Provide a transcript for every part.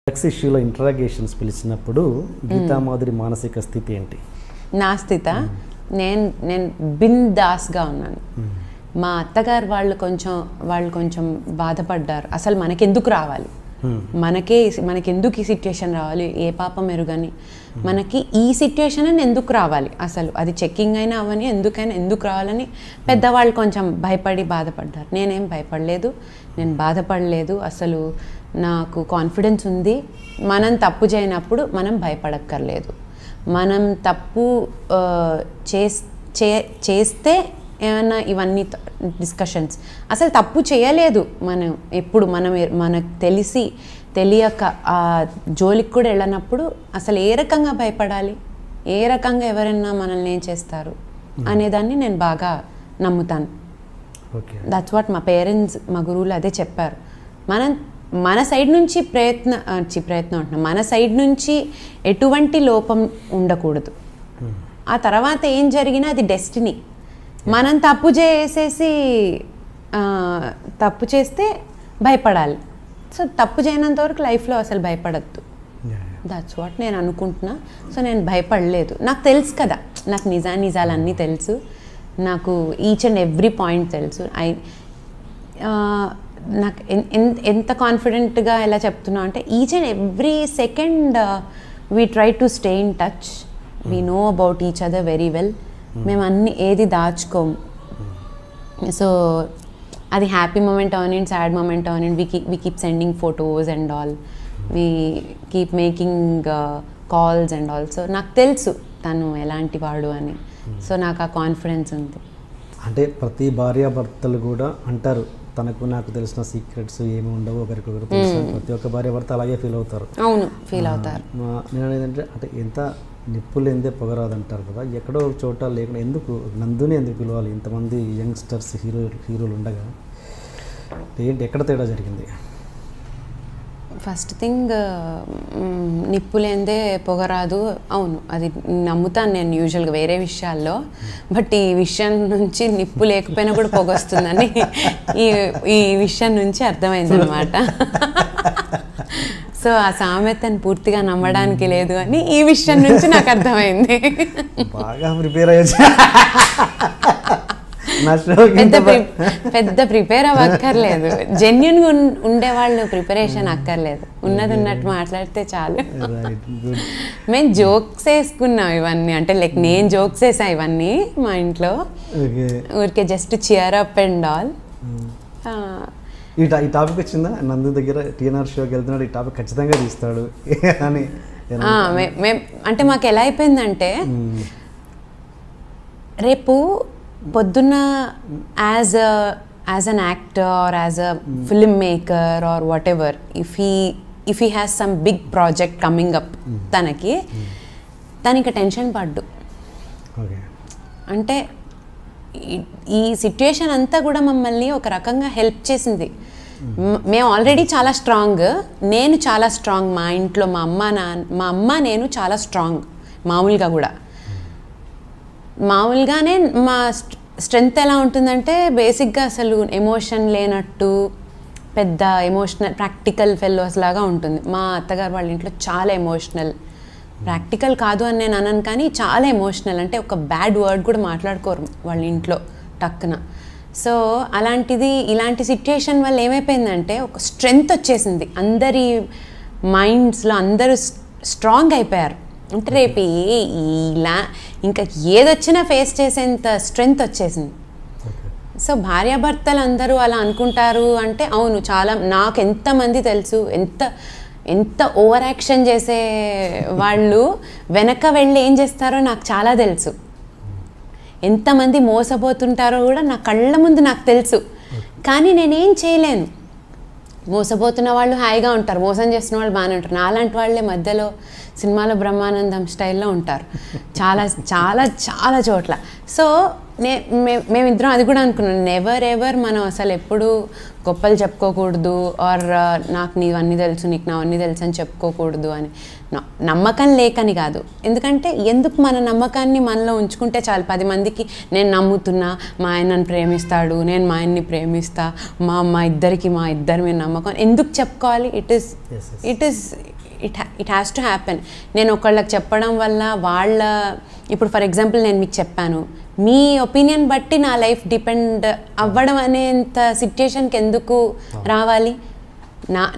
Sex ఇష్యూలో interrogations పిలిచినప్పుడు గీతామాధురి మానసిక స్థితి ఏంటి? నా స్థితి నేను బిందాస్గా ఉన్నాను. మా అత్తగారు వాళ్ళు కొంచెం బాధపడ్డారు. అసలు మనకెందుకు రావాలి, మనకెందుకు ఈ సిచ్యుయేషన్ రావాలి, ఏ పాపం ఎరుగని మనకి ఈ సిచ్యుయేషన్ అని ఎందుకు రావాలి, అసలు అది చెక్కింగ్ అయినా అవని ఎందుకు రావాలని పెద్దవాళ్ళు కొంచెం భయపడి బాధపడ్డారు. నేనేం భయపడలేదు, నేను బాధపడలేదు. అసలు నాకు కాన్ఫిడెన్స్ ఉంది. మనం తప్పు చేయనప్పుడు మనం భయపడక్కర్లేదు. మనం తప్పు చేస్తే ఏమన్నా ఇవన్నీ డిస్కషన్స్, అసలు తప్పు చేయలేదు మనం ఎప్పుడు, మనకు తెలియక ఆ జోలికి కూడా వెళ్ళినప్పుడు అసలు ఏ రకంగా భయపడాలి, ఏ రకంగా ఎవరైనా మనల్ని ఏం చేస్తారు అనేదాన్ని నేను బాగా నమ్ముతాను. దట్స్ వాట్ మా పేరెంట్స్, మా గురువులు అదే చెప్పారు. మన సైడ్ నుంచి ప్రయత్నం అంటున్నాం, మన సైడ్ నుంచి ఎటువంటి లోపం ఉండకూడదు. ఆ తర్వాత ఏం జరిగినా అది డెస్టినీ. మనం తప్పు చేస్తే భయపడాలి. సో తప్పు చేయనంత వరకు లైఫ్లో అసలు భయపడద్దు. దట్స్ వాట్ నేను అనుకుంటున్నా. సో నేను భయపడలేదు. నాకు తెలుసు కదా, నాకు నిజాలన్నీ తెలుసు, నాకు ఈచ్ అండ్ ఎవ్రీ పాయింట్ తెలుసు. నాకు ఎంత కాన్ఫిడెంట్గా ఎలా చెప్తున్నా అంటే each and every second we try to stay in touch, we know about each other very well. మేము ఏది దాచుకోము. సో అది హ్యాపీ మూమెంట్ అవనండి, సాడ్ మూమెంట్ అవనండి, we keep sending photos and all, we keep making calls and all. So నాకు తెలుసు తను ఎలాంటి వాడు అని. సో నాకు ఆ కాన్ఫిడెన్స్ ఉంది. అంటే ప్రతి భార్యాభర్తలు కూడా అంటారు, తనకు నాకు తెలిసిన సీక్రెట్స్ ఏమి ఉండవు, ఒకరికొకరు తెలుసు. ప్రతి ఒక్క భార్యాభర్త అలాగే ఫీల్ అవుతారు. అవును, ఫీల్ అవుతారు. నేను ఏంటంటే అంటే ఎంత నిప్పులు ఎందే పొగరాదు అంటారు కదా, ఎక్కడో ఒక చోట లేకుండా ఎందుకు నందుని ఎందుకు పిలవాలి ఇంతమంది యంగ్స్టర్స్ హీరోలు ఉండగా? ఏంటి, ఎక్కడ తేడా జరిగింది? ఫస్ట్ థింగ్, నిప్పులేందే పొగరాదు. అవును, అది నమ్ముతాను నేను యూజువల్గా వేరే విషయాల్లో. బట్ ఈ విషయం నుంచి నిప్పు లేకపోయినా కూడా పొగ వస్తుందని ఈ విషయం నుంచి అర్థమైంది అనమాట. సో ఆ సామెతను పూర్తిగా నమ్మడానికి లేదు అని ఈ విషయం నుంచి నాకు అర్థమైంది. బాగా ప్రిపేర్ అయ్యొచ్చు. పెద్ద ప్రిపేర్ అవ్వక్కర్లేదు. జెన్యున్గా ఉండేవాళ్ళు ప్రిపరేషన్ అక్కర్లేదు. ఉన్నది ఉన్నట్టు మాట్లాడితే చాలు. మేము జోక్స్ వేసుకున్నాం ఇవన్నీ, అంటే లైక్ నేను జోక్స్ వేసా ఇవన్నీ మా ఇంట్లో, ఊరికే just cheer up and all. ఈ టాపిక్ వచ్చిందా నందు దగ్గర? టీఎన్ఆర్ షోకి వెళ్తున్నాడు, ఈ టాపిక్ ఖచ్చితంగా తీస్తాడు అని. అంటే మాకు ఎలా అయిపోయిందంటే, రేపు పొద్దున్న as an actor or as a film maker or what ever, if he has some big project coming up, తనకి టెన్షన్ పడ్డు. అంటే ఈ సిచ్యుయేషన్ అంతా కూడా మమ్మల్ని ఒక రకంగా హెల్ప్ చేసింది. మేము ఆల్రెడీ చాలా స్ట్రాంగ్, నేను చాలా స్ట్రాంగ్, మా ఇంట్లో మా అమ్మ నేను చాలా స్ట్రాంగ్. మామూలుగానే మా స్ట్రెంగ్త్ ఎలా ఉంటుందంటే, బేసిక్గా అసలు ఎమోషన్ లేనట్టు పెద్ద ఎమోషనల్ ప్రాక్టికల్ ఫెలోస్ లాగా ఉంటుంది. మా అత్తగారు వాళ్ళ ఇంట్లో చాలా ఎమోషనల్, ప్రాక్టికల్ కాదు అని నేను అనను కానీ చాలా ఎమోషనల్. అంటే ఒక బ్యాడ్ వర్డ్ కూడా మాట్లాడుకోరు వాళ్ళ ఇంట్లో టక్కున. సో ఇలాంటి సిచ్యుయేషన్ వల్ల ఏమైపోయిందంటే ఒక స్ట్రెంగ్త్ వచ్చేసింది అందరి మైండ్స్లో, అందరూ స్ట్రాంగ్ అయిపోయారు. అంటే రేపు ఇంకా ఏదొచ్చినా ఫేస్ చేసేంత స్ట్రెంగ్త్ వచ్చేసింది. సో భార్యాభర్తలు అందరూ అలా అనుకుంటారు అంటే అవును, చాలా. నాకు ఎంతమంది తెలుసు, ఎంత ఓవర్ యాక్షన్ చేసే వాళ్ళు వెనక వెళ్ళి ఏం చేస్తారో నాకు చాలా తెలుసు. ఎంతమంది మోసపోతుంటారో కూడా నా కళ్ళ ముందు నాకు తెలుసు. కానీ నేనేం చేయలేను. మోసపోతున్న వాళ్ళు హాయిగా ఉంటారు, మోసం చేస్తున్న వాళ్ళు బాగానే ఉంటారు. నాలాంటి వాళ్ళే మధ్యలో సినిమాలో బ్రహ్మానందం స్టైల్లో ఉంటారు చాలా చాలా చాలా చోట్ల. సో మేమిద్దరం అది కూడా అనుకున్నాం, నెవర్ ఎవర్ మనం అసలు ఎప్పుడు గొప్పలు చెప్పుకోకూడదు, ఆర్ నాకు నీవన్నీ తెలుసు నీకు నావన్నీ తెలుసు అని చెప్పుకోకూడదు అని. నమ్మకం లేకని కాదు, ఎందుకంటే ఎందుకు మన నమ్మకాన్ని మనలో ఉంచుకుంటే చాలు. 10 మందికి నేను నమ్ముతున్నా, మా ఆయన నన్ను ప్రేమిస్తాడు, నేను మా ఆయన్ని ప్రేమిస్తా, మా ఇద్దరి మీద నమ్మకం ఎందుకు చెప్పుకోవాలి? It has to happen. నేను ఒకళ్ళకి చెప్పడం వల్ల ఇప్పుడు ఫర్ ఎగ్జాంపుల్ నేను మీకు చెప్పాను, మీ ఒపీనియన్ బట్టి నా లైఫ్ డిపెండ్ అవ్వడం అనేంత సిచ్యుయేషన్కి ఎందుకు రావాలి?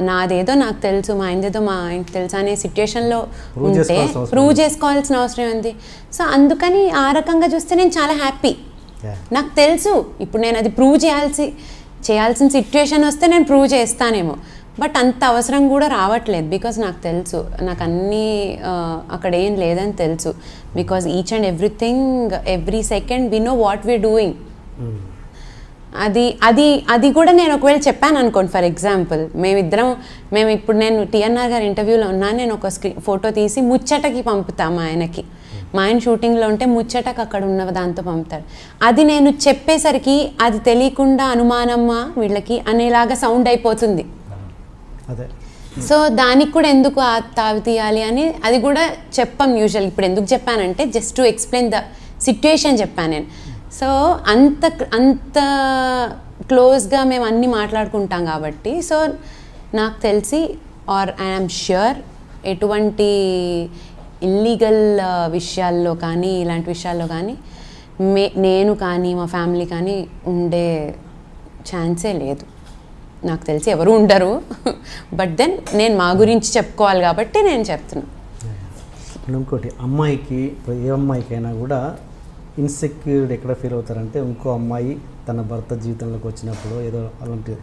నాదేదో నాకు తెలుసు, మా ఆయనదేదో మా ఆయనకి తెలుసు అనే సిచ్యుయేషన్లో ఉంటే ప్రూవ్ చేసుకోవాల్సిన అవసరం ఉంది. సో అందుకని ఆ రకంగా చూస్తే నేను చాలా హ్యాపీ. నాకు తెలుసు ఇప్పుడు నేను అది ప్రూవ్ చేయాల్సిన సిచ్యుయేషన్ వస్తే నేను ప్రూవ్ చేస్తానేమో, బట్ అంత అవసరం కూడా రావట్లేదు. బికాజ్ నాకు తెలుసు, నాకు అన్నీ అక్కడ ఏం లేదని తెలుసు. Because each and everything every second we know what we're doing. అది కూడా నేను ఒకవేళ చెప్పాను అనుకోండి, ఫర్ ఎగ్జాంపుల్ మేము ఇప్పుడు నేను టీఎన్ఆర్ గారి ఇంటర్వ్యూలో ఉన్నాను, నేను ఒక ఫోటో తీసి ముచ్చటకి పంపుతాము ఆయనకి. మా ఆయన షూటింగ్లో ఉంటే ముచ్చటకు అక్కడ ఉన్న దాంతో పంపుతాడు. అది నేను చెప్పేసరికి అది తెలియకుండా అనుమానమ్మా వీళ్ళకి అనేలాగా సౌండ్ అయిపోతుంది. సో దానికి కూడా ఎందుకు తావి తీయాలి అని అది కూడా చెప్పాం యూజువల్. ఇప్పుడు ఎందుకు చెప్పానంటే just to explain the situation చెప్పాను నేను. సో అంత క్లోజ్గా మేము అన్నీ మాట్లాడుకుంటాం కాబట్టి, సో నాకు తెలిసి ఆర్ ఐఎమ్ ష్యూర్ ఎటువంటి ఇల్లీగల్ విషయాల్లో కానీ ఇలాంటి విషయాల్లో కానీ నేను కానీ మా ఫ్యామిలీ కానీ ఉండే ఛాన్సే లేదు. నాకు తెలిసి ఎవరు ఉండరు, బట్ దెన్ నేను మా గురించి చెప్పుకోవాలి కాబట్టి నేను చెప్తున్నాను. ఇంకోటి, అమ్మాయికి ఏ అమ్మాయికైనా కూడా ఇన్సెక్యూర్డ్ ఎక్కడ ఫీల్ అవుతారంటే, ఇంకో అమ్మాయి తన భర్త జీవితంలోకి వచ్చినప్పుడు ఏదో అలాంటి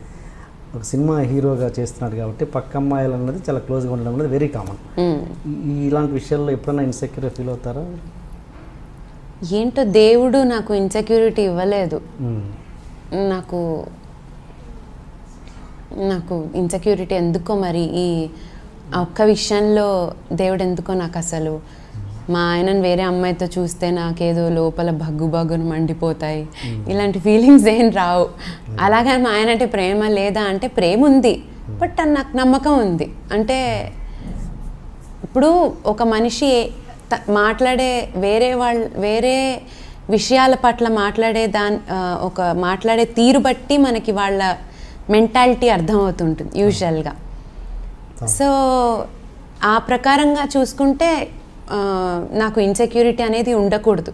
ఒక సినిమా హీరోగా చేస్తున్నాడు కాబట్టి పక్క అమ్మాయిలు అన్నది చాలా క్లోజ్గా ఉండడం అనేది వెరీ కామన్. ఇలాంటి విషయాల్లో ఎప్పుడైనా ఇన్సెక్యూర్ ఫీల్ అవుతారా? ఏంటో దేవుడు నాకు ఇన్సెక్యూరిటీ ఇవ్వలేదు. నాకు ఇన్సెక్యూరిటీ ఎందుకో మరి ఈ ఒక్క విషయంలో దేవుడు ఎందుకో నాకు అసలు మా ఆయనను వేరే అమ్మాయితో చూస్తే నాకేదో లోపల బగ్గును మండిపోతాయి, ఇలాంటి ఫీలింగ్స్ ఏం రావు. అలాగని మా ఆయన అంటే ప్రేమ లేదా అంటే ప్రేమ ఉంది, బట్ నాకు నమ్మకం ఉంది. అంటే ఇప్పుడు ఒక మనిషి మాట్లాడే వేరే విషయాల పట్ల మాట్లాడే తీరు బట్టి మనకి వాళ్ళ మెంటాలిటీ అర్థమవుతుంటుంది యూజువల్గా. సో ఆ ప్రకారంగా చూసుకుంటే నాకు ఇన్సెక్యూరిటీ అనేది ఉండకూడదు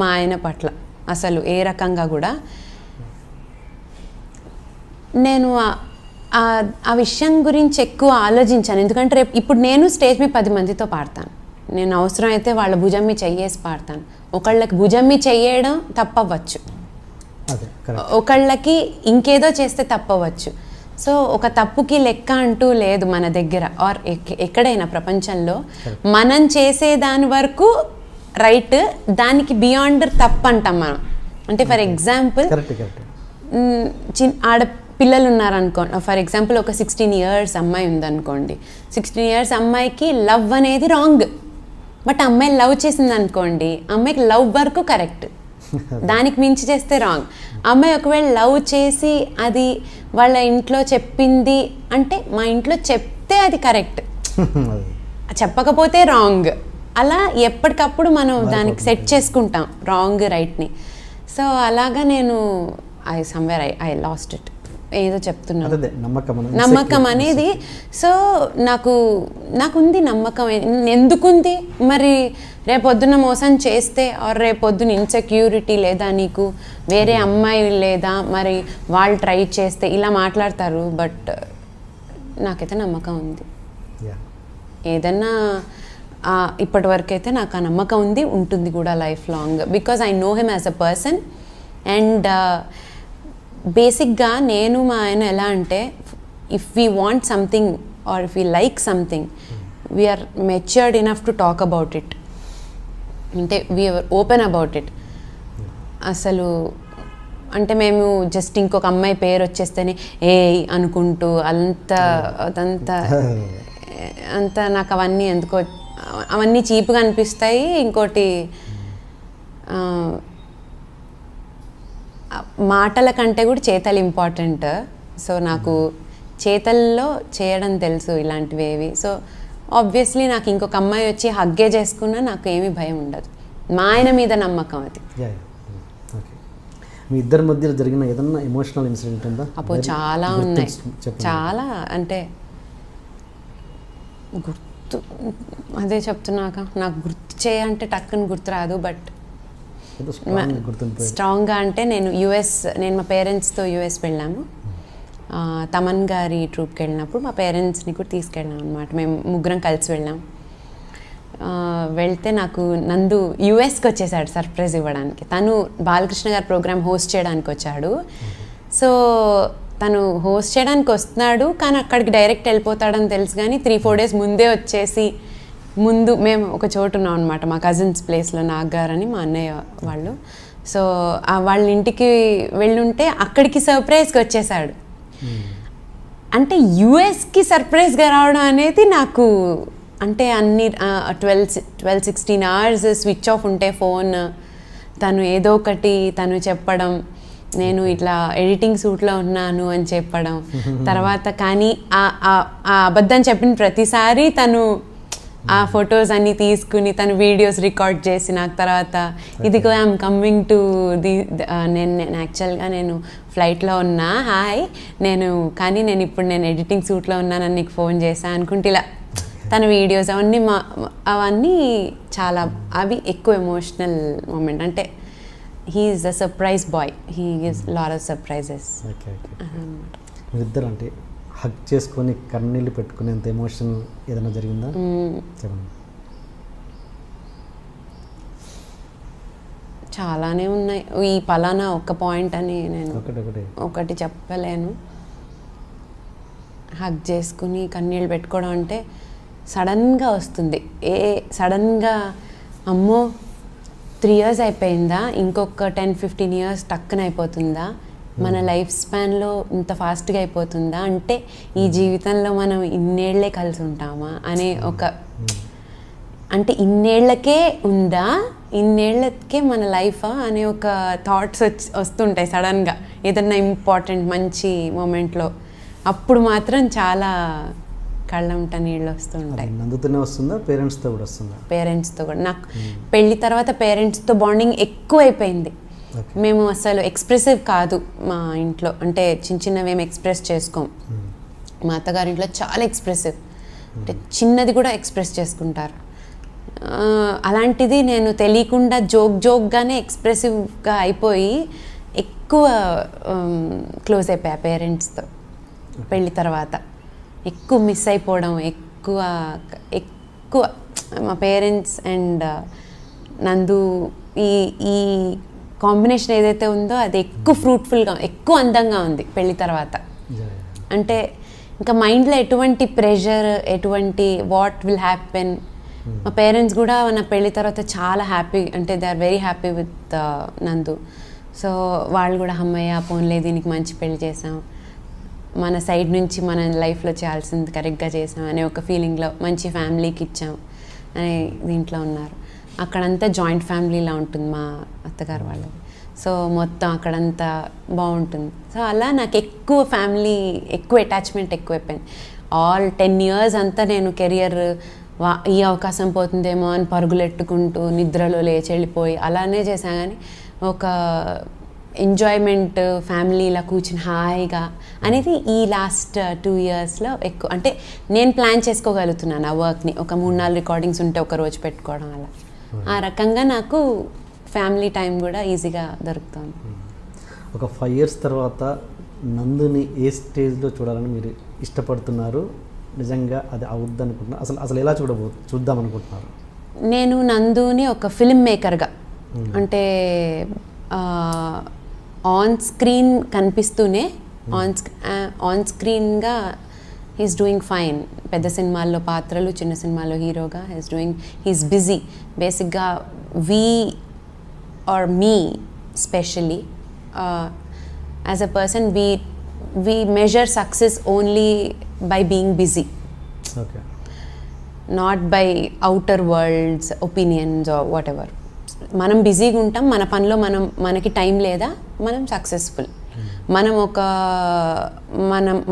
మా ఆయన పట్ల అసలు ఏ రకంగా కూడా. నేను ఆ విషయం గురించి ఎక్కువ ఆలోచించాను, ఎందుకంటే ఇప్పుడు నేను స్టేజ్ మీద 10 మందితో పాడతాను. నేను అవసరం అయితే వాళ్ళ భుజం మీద చెయ్యేసి పాడతాను. ఒకళ్ళకి భుజం మీద చెయ్యడం తప్పవచ్చు, ఒకళ్ళకి ఇంకేదో చేస్తే తప్పవచ్చు. సో ఒక తప్పుకి లెక్క అంటూ లేదు మన దగ్గర ఆర్ ఎక్కడైనా ప్రపంచంలో. మనం చేసే దాని వరకు రైట్, దానికి బియాండ్ తప్పు అంటాం మనం. అంటే ఫర్ ఎగ్జాంపుల్ పిల్లలు ఉన్నారనుకోండి, ఫర్ ఎగ్జాంపుల్ ఒక 16 years అమ్మాయి ఉందనుకోండి. 16 years అమ్మాయికి లవ్ అనేది రాంగ్, బట్ అమ్మాయి లవ్ చేసింది అనుకోండి, అమ్మాయికి లవ్ వరకు కరెక్ట్, దానికి మించి చేస్తే రాంగ్. అమ్మాయి ఒకవేళ లవ్ చేసి అది వాళ్ళ ఇంట్లో చెప్పింది అంటే మా ఇంట్లో చెప్తే అది కరెక్ట్, చెప్పకపోతే రాంగ్. అలా ఎప్పటికప్పుడు మనం దానికి సెట్ చేసుకుంటాం రాంగ్ రైట్ని. సో అలాగా నేను ఐ లాస్ట్ ఇట్, ఏదో చెప్తున్నాను నమ్మకం అనేది. సో నాకుంది నమ్మకం. ఎందుకుంది మరి? రేపొద్దున మోసం చేస్తే ఆర్ రేపొద్దున ఇన్సెక్యూరిటీ లేదా, నీకు వేరే అమ్మాయి లేదా, మరి వాళ్ళు ట్రై చేస్తే ఇలా మాట్లాడతారు. బట్ నాకైతే నమ్మకం ఉంది. ఏదన్నా ఇప్పటి వరకు అయితే నాకు ఆ నమ్మకం ఉంది, ఉంటుంది కూడా life long. Because I know him as a person. And బేసిక్గా నేను మా ఆయన ఎలా అంటే, if we want something or if we like something, we're matured enough to talk about it. అంటే వీఆర్ ఓపెన్ అబౌట్ ఇట్. అసలు అంటే మేము జస్ట్ ఇంకొక అమ్మాయి పేరు వచ్చేస్తేనే అనుకుంటూ అంతా నాకు అవన్నీ ఎందుకో అవన్నీ చీప్గా అనిపిస్తాయి. ఇంకోటి మాటల కంటే కూడా చేతలు ఇంపార్టెంట్. సో నాకు చేతల్లో చేయడం తెలుసు ఇలాంటివి. సో ఆబ్వియస్లీ నాకు ఇంకొక అమ్మాయి వచ్చి హగ్గే చేసుకున్నా నాకు ఏమీ భయం ఉండదు. మా ఆయన మీద నమ్మకం అది. ఓకే, మీ ఇద్దరి మధ్యలో జరిగిన ఏదన్నా ఎమోషనల్ ఇన్సిడెంట్ ఉందా? అప్పుడు చాలా ఉన్నాయి, చాలా. అంటే గుర్తు అదే చెప్తున్నాక నాకు గుర్తు చేయంటే టక్కుని గుర్తు రాదు. బట్ స్ట్రాంగ్గా అంటే నేను మా పేరెంట్స్తో యుఎస్ వెళ్ళాము. తమన్ గారి ట్రూప్కి వెళ్ళినప్పుడు మా పేరెంట్స్ని కూడా తీసుకెళ్ళాం అనమాట. మేము ముగ్గురం కలిసి వెళ్ళాం. వెళ్తే నాకు నందు యుఎస్కి వచ్చేసాడు సర్ప్రైజ్ ఇవ్వడానికి. తను బాలకృష్ణ గారి ప్రోగ్రామ్ హోస్ట్ చేయడానికి వచ్చాడు. సో తను హోస్ట్ చేయడానికి వస్తున్నాడు, కానీ అక్కడికి డైరెక్ట్ వెళ్ళిపోతాడని తెలుసు. కానీ 3-4 days ముందే వచ్చేసి మేము ఒక చోటు ఉన్నాం అనమాట, మా కజిన్స్ ప్లేస్లో, నాగ్గారని మా అన్నయ్య వాళ్ళు. సో వాళ్ళ ఇంటికి వెళ్ళుంటే అక్కడికి సర్ప్రైజ్కి వచ్చేసాడు. అంటే యుఎస్కి సర్ప్రైజ్గా రావడం అనేది నాకు అంటే అన్ని 12-16 hours స్విచ్ ఆఫ్ ఉంటే ఫోన్, తను ఏదో ఒకటి తను చెప్పడం, నేను ఇట్లా ఎడిటింగ్ సూట్లో ఉన్నాను అని చెప్పడం. తర్వాత కానీ ఆ అబద్ధం చెప్పిన ప్రతిసారి తను ఆ ఫొటోస్ అన్నీ తీసుకుని తను వీడియోస్ రికార్డ్ చేసి నాకు తర్వాత ఇదిగో ఐఎమ్ కమ్మింగ్ టు నేను యాక్చువల్గా నేను ఫ్లైట్లో ఉన్నా, హాయ్ కానీ ఇప్పుడు నేను ఎడిటింగ్ సూట్లో ఉన్నానని నీకు ఫోన్ చేశాను అనుకుంటే ఇలా తన వీడియోస్ అవన్నీ చాలా అవి ఎక్కువ ఎమోషనల్ మూమెంట్. అంటే he is a surprise boy, he is lot of surprises. మీరిద్దరు అంటే హగ్ చేసుకొని కన్నీళ్ళు పెట్టుకునేంత ఎమోషన్ ఏదైనా జరిగిందా? చెప్పండి. చాలానే ఉన్నాయి. ఈ పలానా ఒక్క పాయింట్ అని నేను ఒకటి చెప్పలేను. హగ్ చేసుకుని కన్నీళ్ళు పెట్టుకోవడం అంటే సడన్గా వస్తుంది. సడన్గా అమ్మో 3 years అయిపోయిందా, ఇంకొక 10-15 years టక్కున అయిపోతుందా, మన లైఫ్ స్పాన్లో ఇంత ఫాస్ట్గా అయిపోతుందా, అంటే ఈ జీవితంలో మనం ఇన్నేళ్లే కలిసి ఉంటామా అనే అంటే ఇన్నేళ్లకే ఉందా, ఇన్నేళ్లకే మన లైఫా అనే ఒక థాట్స్ వస్తుంటాయి సడన్గా ఏదన్నా ఇంపార్టెంట్ మంచి మూమెంట్లో. అప్పుడు మాత్రం చాలా కళ్ళంట నీళ్ళు వస్తుంటాయి. నందుతూనే వస్తుందా, పేరెంట్స్తో కూడా వస్తుందా? పేరెంట్స్తో కూడా. నాకు పెళ్ళి తర్వాత పేరెంట్స్తో బాండింగ్ ఎక్కువ అయిపోయింది. మేము అసలు ఎక్స్ప్రెసివ్ కాదు మా ఇంట్లో, అంటే చిన్నవి ఏమి ఎక్స్ప్రెస్ చేసుకోం. మా అత్తగారింట్లో చాలా ఎక్స్ప్రెసివ్, అంటే చిన్నది కూడా ఎక్స్ప్రెస్ చేసుకుంటారు. అలాంటిది నేను తెలియకుండా జోక్గానే ఎక్స్ప్రెసివ్గా అయిపోయి ఎక్కువ క్లోజ్ అయిపోయా పేరెంట్స్తో. పెళ్ళి తర్వాత ఎక్కువ మిస్ అయిపోవడం, ఎక్కువ మా పేరెంట్స్ అండ్ నందు ఈ కాంబినేషన్ ఏదైతే ఉందో అది ఎక్కువ ఫ్రూట్ఫుల్గా, ఎక్కువ అందంగా ఉంది పెళ్ళి తర్వాత. అంటే ఇంకా మైండ్లో ఎటువంటి ప్రెషర్, ఎటువంటి వాట్ విల్ హ్యాపెన్. మా పేరెంట్స్ కూడా నా పెళ్ళి తర్వాత చాలా హ్యాపీ, అంటే they are very happy with Nandu. So వాళ్ళు కూడా అమ్మయ్య పోన్లే దీనికి మంచి పెళ్ళి చేసాం, మన సైడ్ నుంచి మన లైఫ్లో చేయాల్సింది కరెక్ట్గా చేసాం అనే ఒక ఫీలింగ్లో మంచి ఫ్యామిలీకి ఇచ్చాం అనే దీంట్లో ఉన్నారు. అక్కడంతా జాయింట్ ఫ్యామిలీలా ఉంటుంది మా అత్తగారు వాళ్ళది. సో మొత్తం అక్కడంతా బాగుంటుంది. సో అలా నాకు ఎక్కువ ఫ్యామిలీ, ఎక్కువ అటాచ్మెంట్ ఎక్కువైపోయింది. ఆల్ 10 years అంతా నేను కెరియర్ ఈ అవకాశం పోతుందేమో అని పరుగులెట్టుకుంటూ నిద్రలో లేచి వెళ్ళిపోయి అలానే చేశాను. కానీ ఒక ఎంజాయ్మెంట్ ఫ్యామిలీలా కూర్చుని హాయిగా అనేది ఈ లాస్ట్ 2 yearsలో ఎక్కువ. అంటే నేను ప్లాన్ చేసుకోగలుగుతున్నాను ఆ వర్క్ని. ఒక 3-4 రికార్డింగ్స్ ఉంటే ఒక రోజు పెట్టుకోవడం అలా. ఆ రకంగా నాకు ఫ్యామిలీ టైం కూడా ఈజీగా దొరుకుతుంది. ఒక 5 years తర్వాత నందుని ఏ స్టేజ్లో చూడాలని మీరు ఇష్టపడుతున్నారు? నిజంగా అది అవుద్ది అనుకుంటున్నారు? అసలు ఎలా చూద్దాం అనుకుంటున్నారు? నేను నందుని ఒక ఫిల్మ్ మేకర్గా, అంటే ఆన్ స్క్రీన్ కనిపిస్తూనే ఆన్ స్క్రీన్గా హీస్ డూయింగ్ ఫైన్. పెద్ద సినిమాల్లో పాత్రలు, చిన్న సినిమాల్లో హీరోగా హీస్ బిజీ. బేసిక్గా or me especially as a person, we measure success only by being busy, not by outer world's opinions or whatever. మనం బిజీగా ఉంటాం, మన పనిలో మనకి టైం లేదా, మనం సక్సెస్ఫుల్. మనం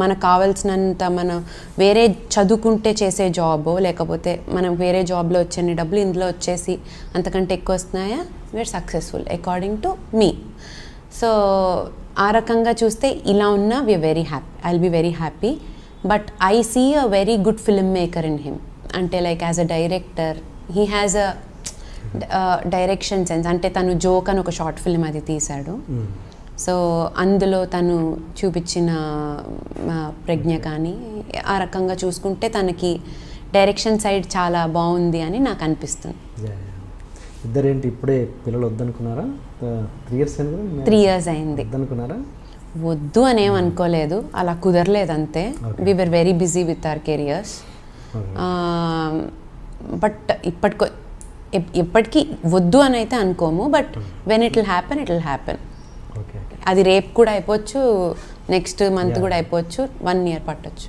మనకు కావాల్సినంత మనం వేరే చదువుకుంటే చేసే జాబో లేకపోతే మనం వేరే జాబ్లో వచ్చే డబ్బులు ఇందులో వచ్చేసి అంతకంటే ఎక్కువ వస్తున్నాయా, we're successful according to me. So ఆ రకంగా చూస్తే ఇలా ఉన్నా we're very happy, I will be very happy. But I see a very good film maker in him. అంటే like as a director he has a direction sense. అంటే తను joke అని ఒక షార్ట్ ఫిల్మ్ అది తీశాడు. సో అందులో తను చూపించిన ప్రజ్ఞ కానీ ఆ రకంగా చూసుకుంటే తనకి డైరెక్షన్ సైడ్ చాలా బాగుంది అని నాకు అనిపిస్తుంది. ఇద్దరేంటి ఇప్పుడే పిల్లలు వద్దనుకున్నారా? 3 years అయింది కదా? 3 years అయింది. వద్దనుకున్నారా? వద్దు అనేం అనుకోలేదు, అలా కుదరలేదు అంతే. We were very busy with our careers. But ఎప్పటికీ వద్దు అని అయితే అనుకోము. But when it will happen, it will happen. అది రేపు కూడా అయిపోవచ్చు, నెక్స్ట్ మంత్ కూడా అయిపోవచ్చు, 1 year పట్టొచ్చు.